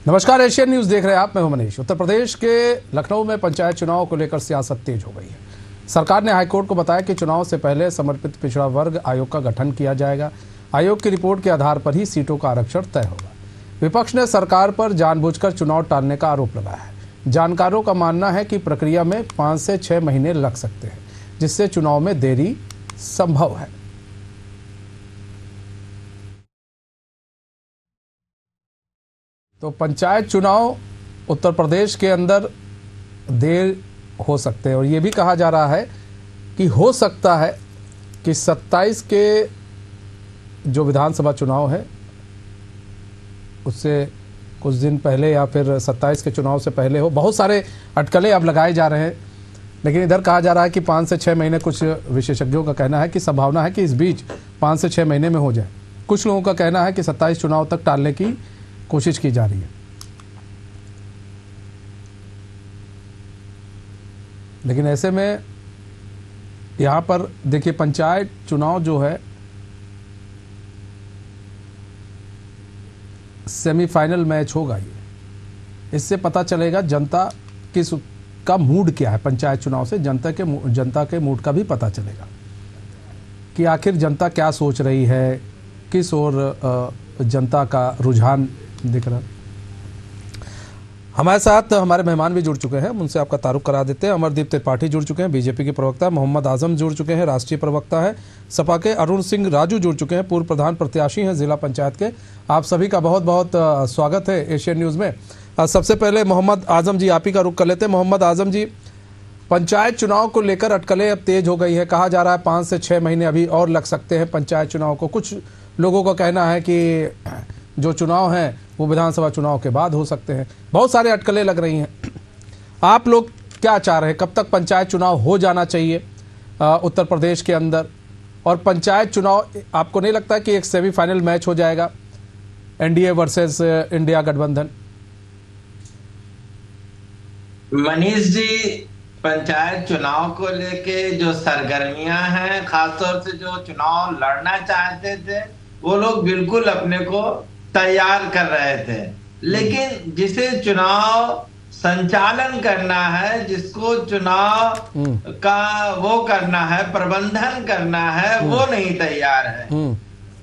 नमस्कार, Asian news देख रहे हैं आप। मैं हूं मनीष। उत्तर प्रदेश के लखनऊ में पंचायत चुनाव को लेकर सियासत तेज हो गई है। सरकार ने हाईकोर्ट को बताया कि चुनाव से पहले समर्पित पिछड़ा वर्ग आयोग का गठन किया जाएगा। आयोग की रिपोर्ट के आधार पर ही सीटों का आरक्षण तय होगा। विपक्ष ने सरकार पर जानबूझकर चुनाव टालने का आरोप लगाया है। जानकारों का मानना है कि प्रक्रिया में 5 से 6 महीने लग सकते हैं, जिससे चुनाव में देरी संभव है। तो पंचायत चुनाव उत्तर प्रदेश के अंदर देर हो सकते हैं और ये भी कहा जा रहा है कि हो सकता है कि 27 के जो विधानसभा चुनाव है उससे कुछ दिन पहले या फिर 27 के चुनाव से पहले हो। बहुत सारे अटकलें अब लगाए जा रहे हैं, लेकिन इधर कहा जा रहा है कि 5 से 6 महीने, कुछ विशेषज्ञों का कहना है कि संभावना है कि इस बीच 5 से 6 महीने में हो जाए। कुछ लोगों का कहना है कि 27 चुनाव तक टालने की कोशिश की जा रही है। लेकिन ऐसे में यहां पर देखिए, पंचायत चुनाव जो है सेमीफाइनल मैच होगा। ये इससे पता चलेगा जनता किस का मूड क्या है। पंचायत चुनाव से जनता के मूड का भी पता चलेगा कि आखिर जनता क्या सोच रही है, किस ओर जनता का रुझान दिख रहा। हमारे साथ हमारे मेहमान भी जुड़ चुके हैं, उनसे आपका तारुफ करा देते हैं। अमरदीप त्रिपाठी जुड़ चुके हैं, बीजेपी के प्रवक्ता। मोहम्मद आजम जुड़ चुके हैं, राष्ट्रीय प्रवक्ता है। सपा के अरुण सिंह राजू जुड़ चुके हैं, पूर्व प्रधान प्रत्याशी हैं जिला पंचायत के। आप सभी का बहुत बहुत स्वागत है एशियन न्यूज़ में। सबसे पहले मोहम्मद आजम जी, आप ही का रुख कर लेते हैं। मोहम्मद आजम जी, पंचायत चुनाव को लेकर अटकलें अब तेज हो गई है। कहा जा रहा है 5 से 6 महीने अभी और लग सकते हैं पंचायत चुनाव को। कुछ लोगों का कहना है कि जो चुनाव हैं वो विधानसभा चुनाव के बाद हो सकते हैं। बहुत सारे अटकलें लग रही हैं। आप लोग क्या चाह रहे हैं, कब तक पंचायत चुनाव हो जाना चाहिए उत्तर प्रदेश के अंदर? और पंचायत चुनाव आपको नहीं लगता कि एक सेमीफाइनल मैच हो जाएगा, एनडीए वर्सेस इंडिया गठबंधन? मनीष जी, पंचायत चुनाव को लेके जो सरगर्मियां हैं, खासतौर से जो चुनाव लड़ना चाहते थे वो लोग बिल्कुल अपने को तैयार कर रहे थे। लेकिन जिसे चुनाव संचालन करना है, जिसको चुनाव का वो करना है, प्रबंधन करना है, वो नहीं तैयार है।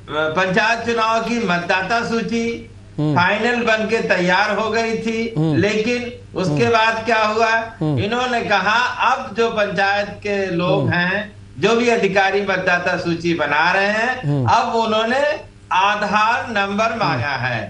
पंचायत चुनाव की मतदाता सूची फाइनल बन के तैयार हो गई थी, लेकिन उसके बाद क्या हुआ, इन्होंने कहा अब जो पंचायत के लोग हैं, जो भी अधिकारी मतदाता सूची बना रहे हैं, अब उन्होंने आधार नंबर मांगा है।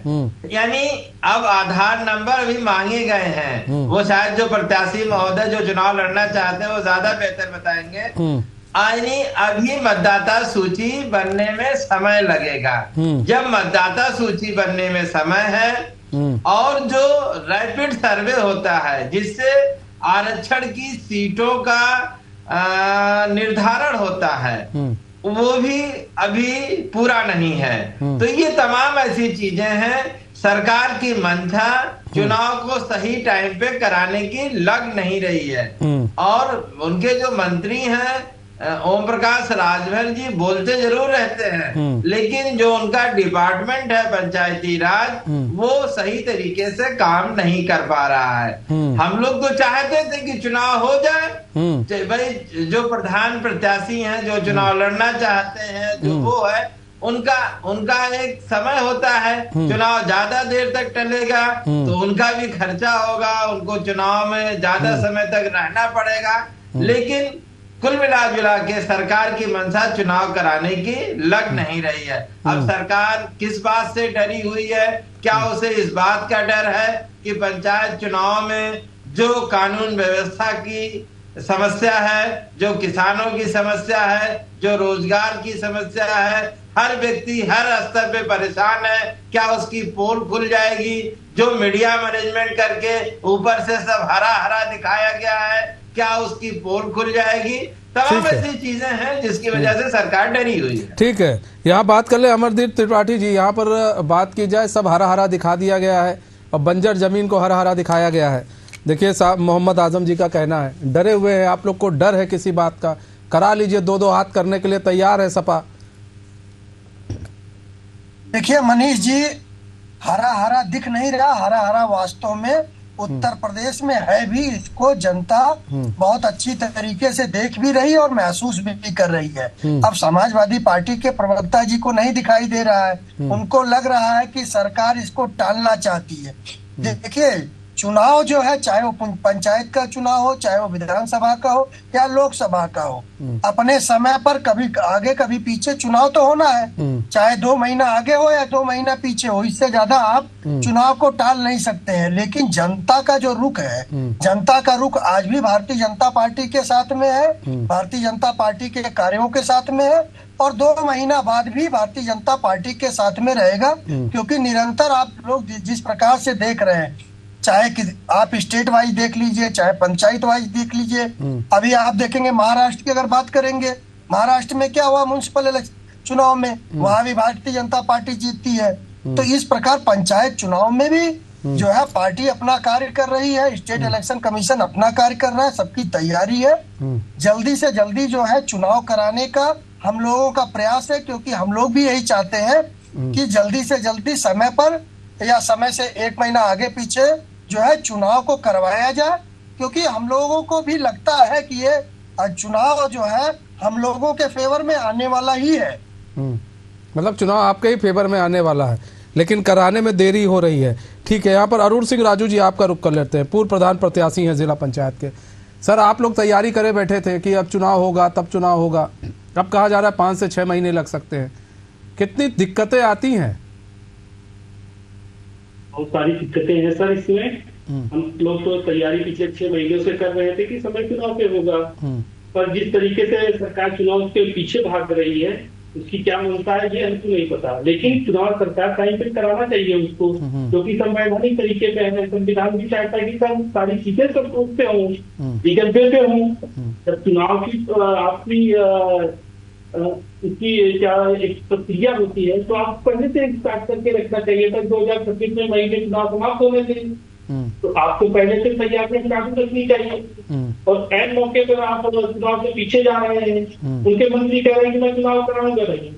यानी अब आधार नंबर भी मांगे गए हैं। वो शायद जो प्रत्याशी महोदय जो चुनाव लड़ना चाहते हैं वो ज्यादा बेहतर बताएंगे। यानी अभी मतदाता सूची बनने में समय लगेगा। जब मतदाता सूची बनने में समय है और जो रैपिड सर्वे होता है जिससे आरक्षण की सीटों का निर्धारण होता है, वो भी अभी पूरा नहीं है। तो ये तमाम ऐसी चीजें हैं। सरकार की मंशा चुनाव को सही टाइम पे कराने की लग नहीं रही है। और उनके जो मंत्री हैं ओम प्रकाश राजभर जी बोलते जरूर रहते हैं, लेकिन जो उनका डिपार्टमेंट है पंचायती राज, वो सही तरीके से काम नहीं कर पा रहा है। हम लोग तो चाहते थे कि चुनाव हो जाए, भाई जो प्रधान प्रत्याशी हैं, जो चुनाव लड़ना चाहते हैं, जो वो है, उनका एक समय होता है। चुनाव ज्यादा देर तक टलेगा तो उनका भी खर्चा होगा, उनको चुनाव में ज्यादा समय तक रहना पड़ेगा। लेकिन कुल मिला जुला के सरकार की मंशा चुनाव कराने की लग नहीं रही है। अब सरकार किस बात से डरी हुई है? क्या उसे इस बात का डर है कि पंचायत चुनाव में जो कानून व्यवस्था की समस्या है, जो किसानों की समस्या है, जो रोजगार की समस्या है, हर व्यक्ति हर स्तर पे परेशान है, क्या उसकी पोल खुल जाएगी? जो मीडिया मैनेजमेंट करके ऊपर से सब हरा हरा दिखाया गया है, क्या उसकी पोल खुल जाएगी? तमाम ऐसी चीजें हैं जिसकी वजह से सरकार डरी हुई है। ठीक है, यहाँ बात कर ले अमरदीप त्रिपाठी जी। यहाँ पर बात की जाए, सब हरा हरा दिखा दिया गया है और बंजर जमीन को हरा हरा दिखाया गया है। देखिए साहब, मोहम्मद आजम जी का कहना है डरे हुए हैं। आप लोग को डर है किसी बात का? करा लीजिए, 2-2 हाथ करने के लिए तैयार है सपा। देखिए मनीष जी, हरा हरा दिख नहीं रहा, हरा हरा वास्तव में उत्तर प्रदेश में है भी। इसको जनता बहुत अच्छी तरीके से देख भी रही है और महसूस भी कर रही है। अब समाजवादी पार्टी के प्रवक्ता जी को नहीं दिखाई दे रहा है, उनको लग रहा है कि सरकार इसको टालना चाहती है। देखिए, चुनाव जो है, चाहे वो पंचायत का चुनाव हो, चाहे वो विधानसभा का हो या लोकसभा का हो, अपने समय पर कभी आगे कभी पीछे चुनाव तो होना है, चाहे 2 महीना आगे हो या 2 महीना पीछे हो, इससे ज्यादा आप चुनाव को टाल नहीं सकते हैं। लेकिन जनता का जो रुख है, जनता का रुख आज भी भारतीय जनता पार्टी के साथ में है, भारतीय जनता पार्टी के कार्यों के साथ में है और 2 महीना बाद भी भारतीय जनता पार्टी के साथ में रहेगा। क्योंकि निरंतर आप लोग जिस प्रकार से देख रहे हैं, चाहे कि आप स्टेट वाइज देख लीजिए, चाहे पंचायत वाइज देख लीजिए, अभी आप देखेंगे महाराष्ट्र की अगर बात करेंगे, महाराष्ट्र में क्या हुआ म्युनिसिपल चुनाव में, वहां भी भारतीय जनता पार्टी जीतती है। तो इस प्रकार पंचायत चुनाव में भी जो है पार्टी अपना कार्य कर रही है, स्टेट इलेक्शन कमीशन अपना कार्य कर रहा है, सबकी तैयारी है। जल्दी से जल्दी जो है चुनाव कराने का हम लोगों का प्रयास है, क्योंकि हम लोग भी यही चाहते हैं कि जल्दी से जल्दी समय पर या समय से 1 महीना आगे पीछे जो है चुनाव को करवाया जाए। क्योंकि हम लोगों को भी लगता है कि ये चुनाव जो है हम लोगों के फेवर में आने वाला ही है। मतलब चुनाव आपके ही फेवर में आने वाला है, लेकिन कराने में देरी हो रही है। ठीक है, यहाँ पर अरुण सिंह राजू जी आपका रुख कर लेते हैं, पूर्व प्रधान प्रत्याशी हैं जिला पंचायत के। सर, आप लोग तैयारी करे बैठे थे कि अब चुनाव होगा, तब चुनाव होगा, अब कहा जा रहा है 5 से 6 महीने लग सकते हैं। कितनी दिक्कतें आती हैं? बहुत सारी दिक्कतें हैं सर इसमें। हम लोग तो तैयारी पिछले 6 महीनों से कर रहे थे कि समय चुनाव पे होगा, पर जिस तरीके से सरकार चुनाव के पीछे भाग रही है, उसकी क्या मंशा है ये हमको नहीं पता। लेकिन चुनाव सरकार टाइम पे कराना चाहिए उसको, जो कि संवैधानिक तरीके पे है। संविधान भी चाहता है कि सब सारी चीजें सब उस पे हों, लीगल पे हों। जब चुनाव की आपकी इसकी क्या एक प्रक्रिया होती है, तो आप पहले से स्टार्ट करके रखना चाहिए था। 2026 में मई में चुनाव समाप्त होने थे, तो आपको पहले से तैयारियां चालू रखनी चाहिए। और ऐन मौके पर आप चुनाव से पीछे जा रहे हैं, उनके मंत्री कह रहे हैं कि मैं चुनाव कराऊंगा नहीं,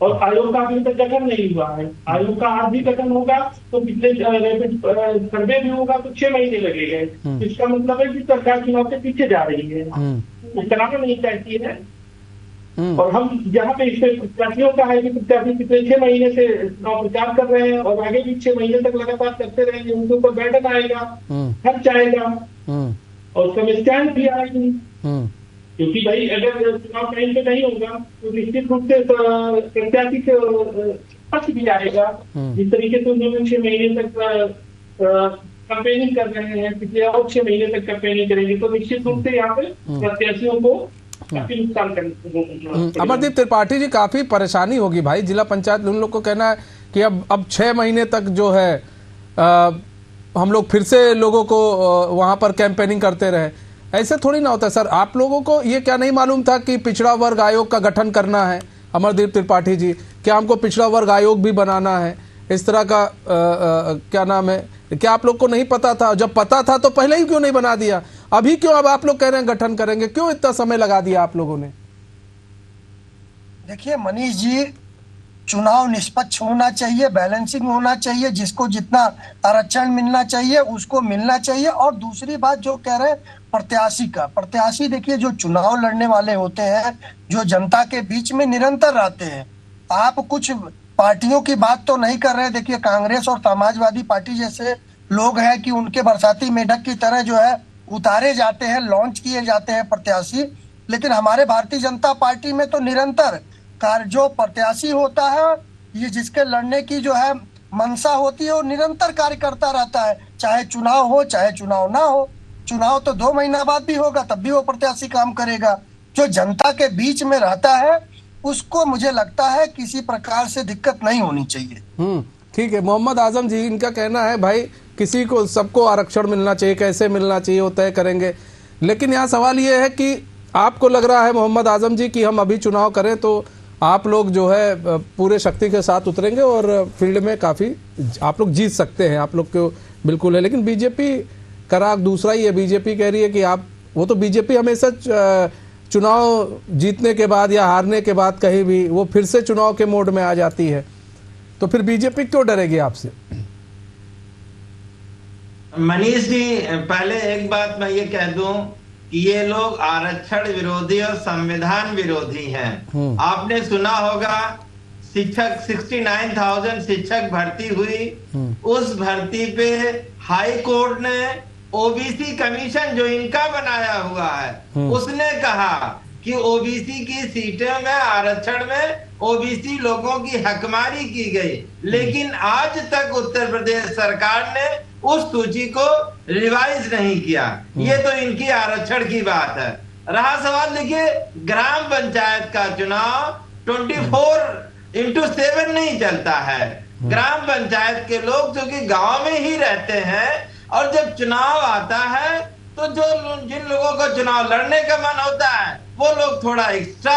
और आयोग का अभी तक गठन नहीं हुआ है। आयोग का आज भी गठन होगा तो पिछले सर्वे भी होगा तो 6 महीने लगेंगे। इसका मतलब है कि सरकार चुनाव से पीछे जा रही है, कराना नहीं चाहती है। और हम जहाँ पे इसमें प्रत्याशियों का है कि प्रत्याशी पिछले 6 महीने से चुनाव प्रचार कर रहे हैं और आगे भी 6 महीने तक लगातार करते रहेंगे, उनके ऊपर बैठक आएगा, खर्च आएगा और समस्याएं भी आएगी। क्योंकि भाई अगर चुनाव टाइम पे नहीं होगा तो निश्चित रूप से प्रत्याशी से खर्च भी आएगा। जिस तरीके से उन्होंने 6 महीने तक कैंपेनिंग कर रहे हैं, पिछले और 6 महीने तक कैंपेनिंग करेंगे, तो निश्चित रूप से यहाँ पे प्रत्याशियों को अमरदीप त्रिपाठी जी, काफी परेशानी होगी भाई। जिला पंचायत उन लोग को कहना है कि अब 6 महीने तक जो है हम लोग फिर से लोगों को वहां पर कैंपेनिंग करते रहे। ऐसे थोड़ी ना होता है सर। आप लोगों को ये क्या नहीं मालूम था कि पिछड़ा वर्ग आयोग का गठन करना है? अमरदीप त्रिपाठी जी, क्या हमको पिछड़ा वर्ग आयोग भी बनाना है? इस तरह का क्या नाम है, क्या आप लोग को नहीं पता था? जब पता था तो पहले ही क्यों नहीं बना दिया? अभी क्यों अब आप लोग कह रहे हैं गठन करेंगे? क्यों इतना समय लगा दिया आप लोगों ने? देखिए मनीष जी, चुनाव निष्पक्ष होना चाहिए, बैलेंसिंग होना चाहिए, जिसको जितना आरक्षण मिलना चाहिए उसको मिलना चाहिए। और दूसरी बात जो कह रहे हैं प्रत्याशी का, प्रत्याशी देखिए जो चुनाव लड़ने वाले होते हैं, जो जनता के बीच में निरंतर रहते हैं। आप कुछ पार्टियों की बात तो नहीं कर रहे। देखिए कांग्रेस और समाजवादी पार्टी जैसे लोग हैं कि उनके बरसाती मेढक की तरह जो है उतारे जाते हैं, लॉन्च किए जाते हैं प्रत्याशी। लेकिन हमारे भारतीय जनता पार्टी में तो निरंतर जो प्रत्याशी होता है, ये जिसके लड़ने की जो है मंशा होती है, वो निरंतर कार्य करता रहता है, चाहे चुनाव हो चाहे चुनाव ना हो। चुनाव तो 2 महीना बाद भी होगा, तब भी वो प्रत्याशी काम करेगा। जो जनता के बीच में रहता है उसको मुझे लगता है किसी प्रकार से दिक्कत नहीं होनी चाहिए। ठीक है, मोहम्मद आजम जी, इनका कहना है भाई किसी को सबको आरक्षण मिलना चाहिए, कैसे मिलना चाहिए वो तय करेंगे। लेकिन यहाँ सवाल ये है कि आपको लग रहा है मोहम्मद आजम जी कि हम अभी चुनाव करें तो आप लोग जो है पूरे शक्ति के साथ उतरेंगे और फील्ड में काफ़ी आप लोग जीत सकते हैं, आप लोग को बिल्कुल है। लेकिन बीजेपी का राग दूसरा ही है। बीजेपी कह रही है कि आप, वो तो बीजेपी हमेशा चुनाव जीतने के बाद या हारने के बाद कहीं भी वो फिर से चुनाव के मोड में आ जाती है, तो फिर बीजेपी क्यों डरेगी आपसे? मनीष जी, पहले एक बात मैं ये कह दूं कि ये लोग आरक्षण विरोधी और संविधान विरोधी हैं। आपने सुना होगा शिक्षक 69,000 शिक्षक भर्ती हुई, उस भर्ती पे हाई कोर्ट ने ओबीसी कमीशन जो इनका बनाया हुआ है उसने कहा कि ओबीसी की सीटों में आरक्षण में ओबीसी लोगों की हकमारी की गई, लेकिन आज तक उत्तर प्रदेश सरकार ने उस सूची को रिवाइज नहीं किया। ये तो इनकी आरक्षण की बात है। रहा सवाल, देखिए ग्राम पंचायत का चुनाव 24/7 नहीं चलता है। ग्राम पंचायत के लोग जो कि गांव में ही रहते हैं और जब चुनाव आता है तो जिन लोगों को चुनाव लड़ने का मन होता है वो लोग थोड़ा एक्स्ट्रा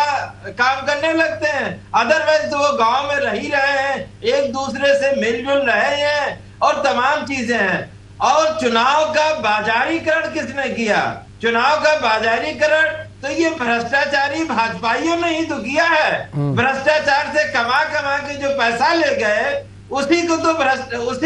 काम करने लगते हैं, अदरवाइज तो वो गांव में रही रहे हैं, एक दूसरे से मिलजुल रहे हैं और तमाम चीजें हैं। और चुनाव का बाजारीकरण किसने किया? चुनाव का बाजारीकरण तो ये भ्रष्टाचारी भाजपाइयों ने ही तो किया है। भ्रष्टाचार से कमा कमा के जो पैसा ले गए उसी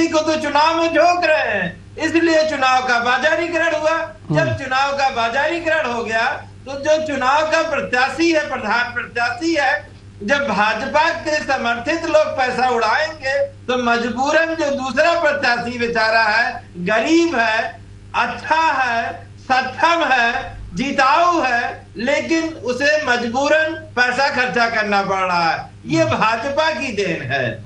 को तो चुनाव में झोंक रहे हैं, इसलिए चुनाव का बाजारीकरण हुआ। जब चुनाव का बाजारीकरण हो गया तो जो चुनाव का प्रत्याशी है, प्रधान प्रत्याशी है, जब भाजपा के समर्थित लोग पैसा उड़ाएंगे तो मजबूरन जो दूसरा प्रत्याशी बेचारा है, गरीब है, अच्छा है, सक्षम है, जिताऊ है, लेकिन उसे मजबूरन पैसा खर्चा करना पड़ रहा है। ये भाजपा की देन है।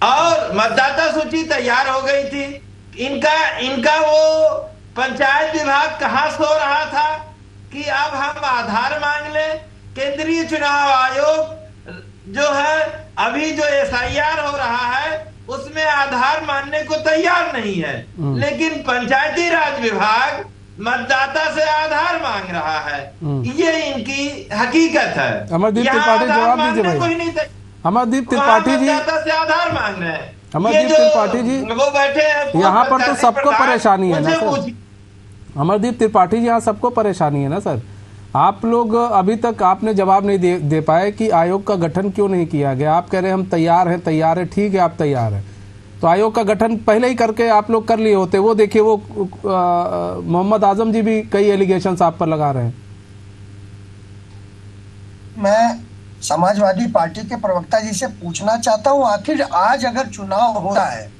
और मतदाता सूची तैयार हो गई थी, इनका वो पंचायत विभाग कहाँ सो रहा था कि अब हम आधार मांग ले। केंद्रीय चुनाव आयोग जो है अभी जो एसआईआर हो रहा है उसमें आधार मानने को तैयार नहीं है, लेकिन पंचायती राज विभाग मतदाता से आधार मांग रहा है। ये इनकी हकीकत है। अमरदीप त्रिपाठी जवाब दीजिए भाई। अमरदीप त्रिपाठी जी से आधार मांग रहे हैं। अमरदीप त्रिपाठी जी वो बैठे हैं यहाँ पर तो सबको परेशानी है ना सर। अमरदीप त्रिपाठी जी यहाँ सबको परेशानी है ना सर। आप लोग अभी तक आपने जवाब नहीं दे पाए कि आयोग का गठन क्यों नहीं किया गया। आप कह रहे हैं हम तैयार हैं, ठीक है आप तैयार हैं, तो आयोग का गठन पहले ही करके आप लोग कर लिए होते। वो देखिए वो मोहम्मद आजम जी भी कई एलिगेशंस आप पर लगा रहे हैं। मैं समाजवादी पार्टी के प्रवक्ता जी से पूछना चाहता हूं, आखिर आज अगर चुनाव होता है,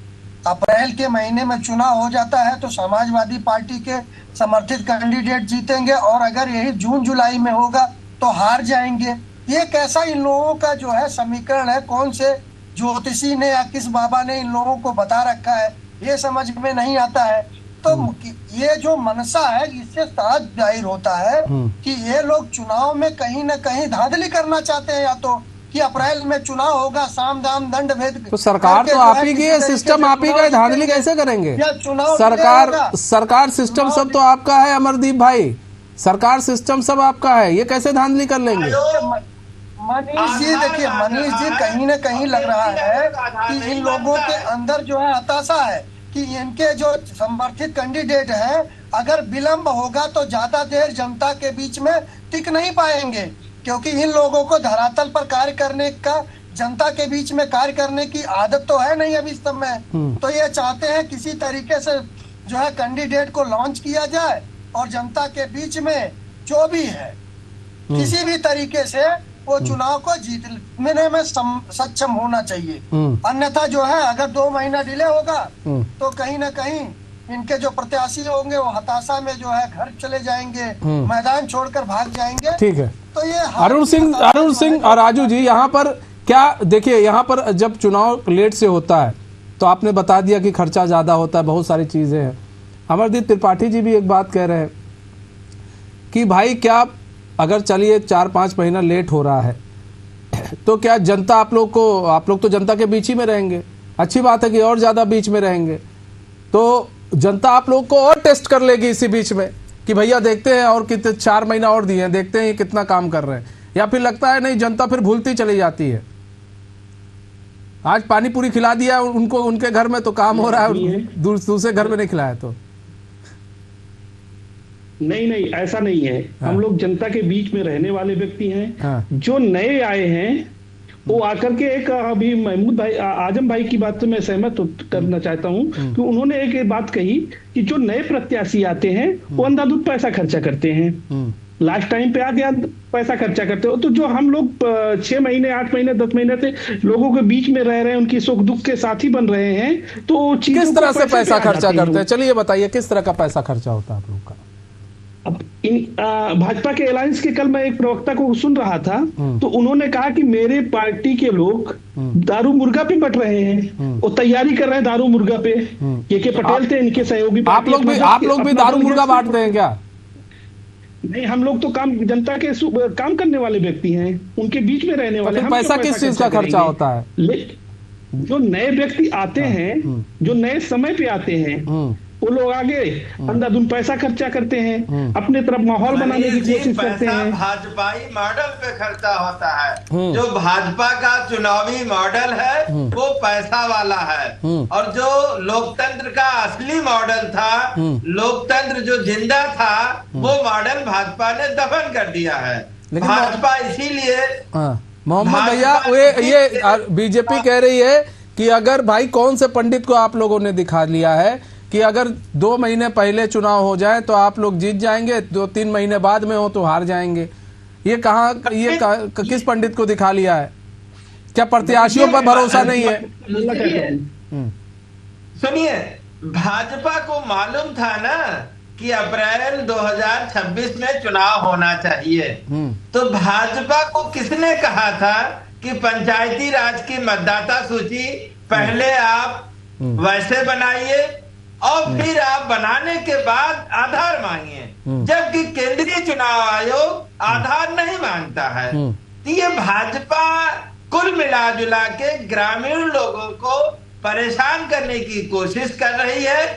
अप्रैल के महीने में चुनाव हो जाता है तो समाजवादी पार्टी के समर्थित कैंडिडेट जीतेंगे और अगर यही जून जुलाई में होगा तो हार जाएंगे। ये कैसा इन लोगों का जो है समीकरण है? कौन से ज्योतिषी ने या किस बाबा ने इन लोगों को बता रखा है, ये समझ में नहीं आता है। तो ये जो मनसा है इससे साफ जाहिर होता है कि ये लोग चुनाव में कहीं ना कहीं धांधली करना चाहते हैं, या तो कि अप्रैल में चुनाव होगा, साम दाम दंड भेद। तो सरकार तो आप ही की है, सिस्टम आप ही का है, धांधली कैसे करेंगे? सरकार सिस्टम सब तो आपका है अमरदीप भाई, सरकार सिस्टम सब आपका है, ये कैसे धांधली कर लेंगे? मनीष जी देखिए, मनीष जी कहीं ना कहीं लग रहा है कि इन लोगों के अंदर जो है हताशा है कि इनके जो समर्थित कैंडिडेट हैं अगर विलंब होगा तो ज्यादा देर जनता के बीच में टिक नहीं पाएंगे, क्योंकि इन लोगों को धरातल पर कार्य करने का, जनता के बीच में कार्य करने की आदत तो है नहीं अभी समय। तो ये चाहते हैं किसी तरीके से जो है कैंडिडेट को लॉन्च किया जाए और जनता के बीच में जो भी है किसी भी तरीके से वो चुनाव को जीतने में सक्षम होना चाहिए। अन्यथा जो है अगर 2 महीना डिले होगा तो कहीं ना कहीं इनके जो प्रत्याशी होंगे वो हताशा में जो है घर चले जाएंगे, मैदान छोड़कर भाग जाएंगे। ठीक है। तो ये अरुण सिंह और राजू जी यहाँ पर क्या देखिए, यहाँ पर जब चुनाव लेट से होता है तो आपने बता दिया कि खर्चा ज्यादा होता है, बहुत सारी चीजें हैं। अमरदीप त्रिपाठी जी भी एक बात कह रहे हैं कि भाई क्या अगर चलिए 4-5 महीना लेट हो रहा है तो क्या जनता आप लोग तो जनता के बीच ही में रहेंगे, अच्छी बात है कि और ज्यादा बीच में रहेंगे, तो जनता आप लोग को और टेस्ट कर लेगी इसी बीच में कि भैया देखते हैं और कितने 4 महीना और दिए हैं, देखते हैं कितना काम कर रहे हैं, या फिर लगता है नहीं जनता फिर भूलती चली जाती है। आज पानी पूरी खिला दिया उनको, उनके घर में तो काम हो रहा है, दूसरे घर में नहीं खिलाया तो नहीं ऐसा नहीं है। हम लोग जनता के बीच में रहने वाले व्यक्ति हैं। जो नए आए हैं वो आकर के एक अभी महमूद भाई आजम भाई की बात से मैं सहमत करना चाहता हूँ कि उन्होंने एक बात कही कि जो नए प्रत्याशी आते हैं वो अंधाधुंध पैसा खर्चा करते हैं, लास्ट टाइम पे आ गया पैसा खर्चा करते हो। तो जो हम लोग 6 महीने 8 महीने 10 महीने से लोगों के बीच में रह रहे हैं, उनकी सुख दुख के साथी बन रहे हैं, तो किस तरह से पैसा खर्चा करते हैं, चलिए बताइए किस तरह का पैसा खर्चा होता है आप लोग का? अब भाजपा के अलायंस के कल मैं एक प्रवक्ता को सुन रहा था, तो उन्होंने कहा कि मेरे पार्टी के लोग दारू मुर्गा पे बट रहे हैं, वो तैयारी कर रहे हैं दारू मुर्गा पे। के पटेल थे इनके सहयोगी। आप लोग भी दारू मुर्गा बांटते हैं क्या? नहीं, हम लोग तो काम जनता के काम करने वाले व्यक्ति हैं, उनके बीच में रहने वाले। तो पैसा किस चीज का खर्चा होता है? जो नए व्यक्ति आते हैं, जो नए समय पे आते हैं, वो लोग आगे अंधाधुंध पैसा खर्चा करते हैं, अपने तरफ माहौल बनाने की कोशिश करते हैं। भाजपाई मॉडल पे खर्चा होता है। जो भाजपा का चुनावी मॉडल है वो पैसा वाला है, और जो लोकतंत्र का असली मॉडल था, लोकतंत्र जो जिंदा था, वो मॉडल भाजपा ने दफन कर दिया है। भाजपा इसीलिए मोहम्मद भैया ये बीजेपी कह रही है कि अगर भाई कौन से पंडित को आप लोगों ने दिखा लिया है कि अगर 2 महीने पहले चुनाव हो जाए तो आप लोग जीत जाएंगे, 2-3 महीने बाद में हो तो हार जाएंगे। ये किस पंडित को दिखा लिया है? क्या प्रत्याशियों पर भरोसा नहीं है? सुनिए, भाजपा को मालूम था ना कि अप्रैल 2026 में चुनाव होना चाहिए, तो भाजपा को किसने कहा था कि पंचायती राज की मतदाता सूची पहले आप वैसे बनाइए और फिर आप बनाने के बाद आधार मांगिए, जबकि केंद्रीय चुनाव आयोग आधार नहीं मांगता है। तो ये भाजपा कुल मिला जुला के ग्रामीण लोगों को परेशान करने की कोशिश कर रही है।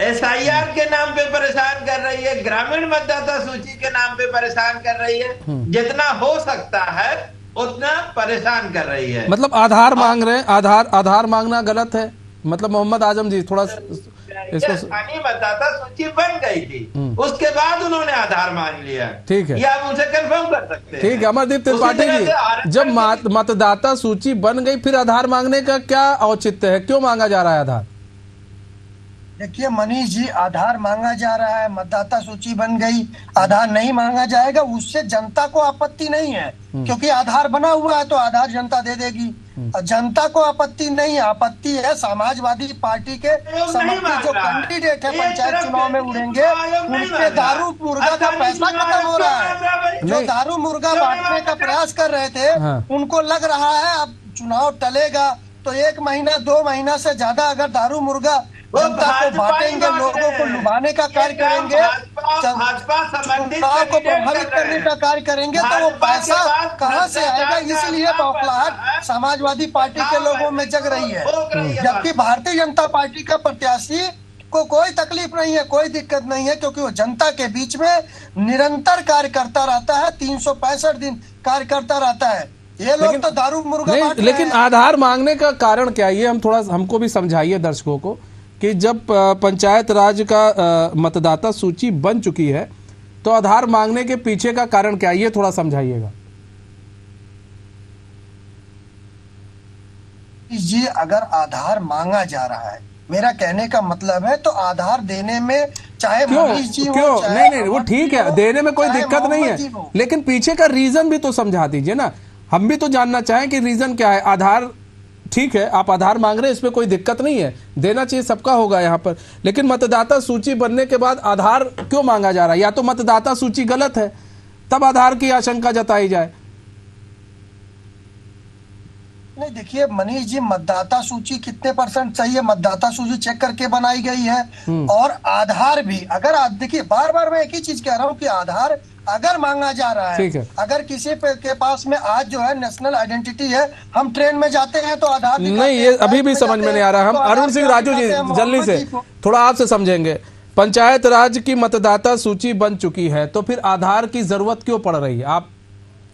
SIR के नाम पे परेशान कर रही है, ग्रामीण मतदाता सूची के नाम पे परेशान कर रही है, जितना हो सकता है उतना परेशान कर रही है। मतलब आधार मांग रहे हैं, आधार मांगना गलत है? मतलब मोहम्मद आजम जी थोड़ा इसको, स्थानीय मतदाता सूची बन गई थी, उसके बाद उन्होंने आधार मांग लिया। ठीक है, ये आप उनसे कंफर्म कर सकते हैं। ठीक है अमरदीप त्रिपाठी जी, जब मतदाता सूची बन गई फिर आधार मांगने का क्या औचित्य है? क्यों मांगा जा रहा है आधार? देखिए मनीष जी, आधार मांगा जा रहा है, मतदाता सूची बन गई, आधार नहीं मांगा जाएगा, उससे जनता को आपत्ति नहीं है, क्योंकि आधार बना हुआ है तो आधार जनता दे देगी। जनता को आपत्ति नहीं है, आपत्ति है समाजवादी पार्टी के समर्थित जो कैंडिडेट है पंचायत चुनाव में उड़ेंगे, उनके दारू मुर्गा का पैसा खत्म हो रहा है। जो दारू मुर्गा बांटने का प्रयास कर रहे थे, उनको लग रहा है अब चुनाव टलेगा तो 1 महीना 2 महीना से ज्यादा अगर दारू मुर्गा जनता को बांटेंगे, लोगों को लुभाने का कार्य करेंगे, चुनाव को प्रभावित करने का कार्य करेंगे, तो वो पैसा कहां से आएगा? इसलिए बौखलाहट समाजवादी पार्टी के लोगों में जग रही है। जबकि भारतीय जनता पार्टी का प्रत्याशी को कोई तकलीफ नहीं है, कोई दिक्कत नहीं है, क्योंकि वो जनता के बीच में निरंतर कार्य करता रहता है, 365 दिन कार्य करता रहता है। ये लोग तो दारू मुर्गा बांट रहे हैं। लेकिन आधार मांगने का कारण क्या है? ये हमको भी समझाइए दर्शकों को कि जब पंचायत राज का मतदाता सूची बन चुकी है तो आधार मांगने के पीछे का कारण क्या है, ये थोड़ा समझाइएगा जी। अगर आधार मांगा जा रहा है, मेरा कहने का मतलब है, तो आधार देने में चाहे मनीष जी क्यों नहीं, वो ठीक है, देने में कोई दिक्कत नहीं है, लेकिन पीछे का रीजन भी तो समझा दीजिए ना। हम भी तो जानना चाहें कि रीजन क्या है। आधार ठीक है, आप आधार मांग रहे हैं, इसमें कोई दिक्कत नहीं है, देना चाहिए, सबका होगा यहाँ पर, लेकिन मतदाता सूची बनने के बाद आधार क्यों मांगा जा रहा है? या तो मतदाता सूची गलत है तब आधार की आशंका जताई जाए। नहीं देखिए मनीष जी, मतदाता सूची कितने % सही है, मतदाता सूची चेक करके बनाई गई है, और आधार भी अगर देखिए, बार बार मैं एक ही चीज कह रहा हूँ कि आधार अगर मांगा जा रहा है, अगर किसी के पास में आज जो है नेशनल आइडेंटिटी है, हम ट्रेन में जाते हैं तो आधार नहीं, ये अभी भी समझ में नहीं आ रहा। हम अरुण सिंह राजू जी जल्दी से थोड़ा आपसे समझेंगे। पंचायत राज की मतदाता सूची बन चुकी है तो फिर आधार की जरूरत क्यों पड़ रही है? आप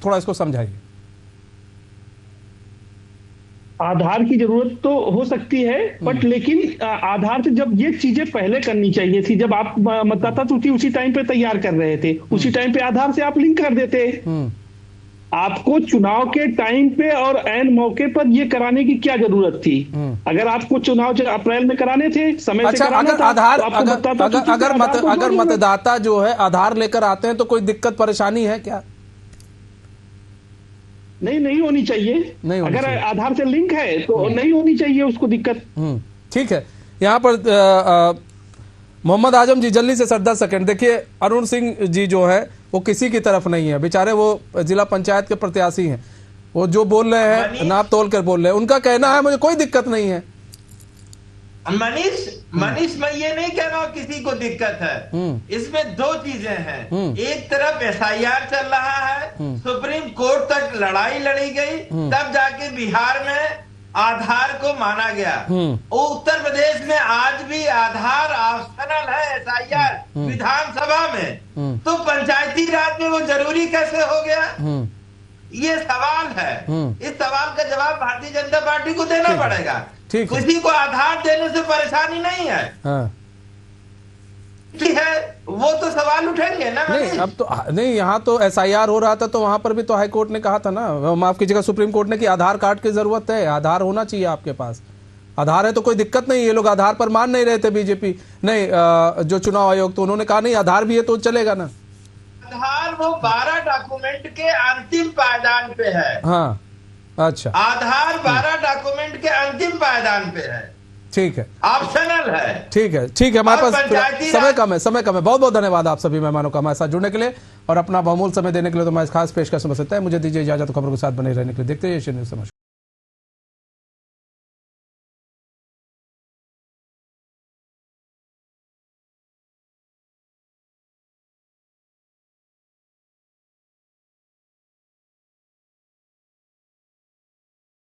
थोड़ा इसको समझाइए। आधार की जरूरत तो हो सकती है, बट लेकिन आधार से जब ये चीजें पहले करनी चाहिए थी, जब आप मतदाता सूची उसी टाइम पे तैयार कर रहे थे, उसी टाइम पे आधार से आप लिंक कर देते। आपको चुनाव के टाइम पे और ऐन मौके पर ये कराने की क्या जरूरत थी? अगर आपको चुनाव अप्रैल में कराने थे, समय अच्छा, से कराना अगर था, आधार तो आपको बताता तो ठीक है, अगर मतदाता जो है आधार लेकर आते हैं तो कोई दिक्कत परेशानी है क्या? नहीं होनी चाहिए। नहीं होनी अगर चाहिए। आधार से लिंक है तो नहीं होनी चाहिए उसको दिक्कत। ठीक है। यहाँ पर मोहम्मद आजम जी जल्दी से 10 सेकंड देखिए, अरुण सिंह जी जो है वो किसी की तरफ नहीं है, बेचारे वो जिला पंचायत के प्रत्याशी हैं, वो जो बोल रहे हैं नाप तोल कर बोल रहे हैं, उनका कहना है मुझे कोई दिक्कत नहीं है। मनीष मैं ये नहीं कह रहा हूँ किसी को दिक्कत है, इसमें दो चीजें हैं। एक तरफ एसआईआर चल रहा है, सुप्रीम कोर्ट तक लड़ाई लड़ी गई, तब जाके बिहार में आधार को माना गया। उत्तर प्रदेश में आज भी आधार ऑप्शनल है, एसआईआर विधानसभा में, तो पंचायती राज में वो जरूरी कैसे हो गया? ये सवाल है। इस सवाल का जवाब भारतीय जनता पार्टी को देना पड़ेगा। किसी को आधार देने से परेशानी नहीं है। है वो तो सवाल उठेंगे ना। नहीं अब तो नहीं, यहाँ तो एसआईआर हो रहा था तो वहां पर भी तो हाई कोर्ट ने कहा था ना, माफ कीजिएगा सुप्रीम कोर्ट ने, कि आधार कार्ड की जरूरत है, आधार होना चाहिए आपके पास। आधार है तो कोई दिक्कत नहीं। ये लोग आधार पर मान नहीं रहे थे, बीजेपी नहीं जो चुनाव आयोग, तो उन्होंने कहा नहीं आधार भी है तो चलेगा ना। आधार वो 12 डॉक्यूमेंट के अंतिम पायदान पे है। हाँ अच्छा, आधार 12 डॉक्यूमेंट के अंतिम पायदान पे है, ठीक है, ऑप्शनल है। ठीक है हमारे पास समय कम है। बहुत बहुत धन्यवाद आप सभी मेहमानों का हमारे साथ जुड़ने के लिए और अपना बहुमूल्य समय देने के लिए। तो मैं खास पेशकश समझ सकता है। मुझे दीजिए इजाजत, खबरों के साथ बने रहने के लिए देखते रहिए एशियन न्यूज़। नमस्कार।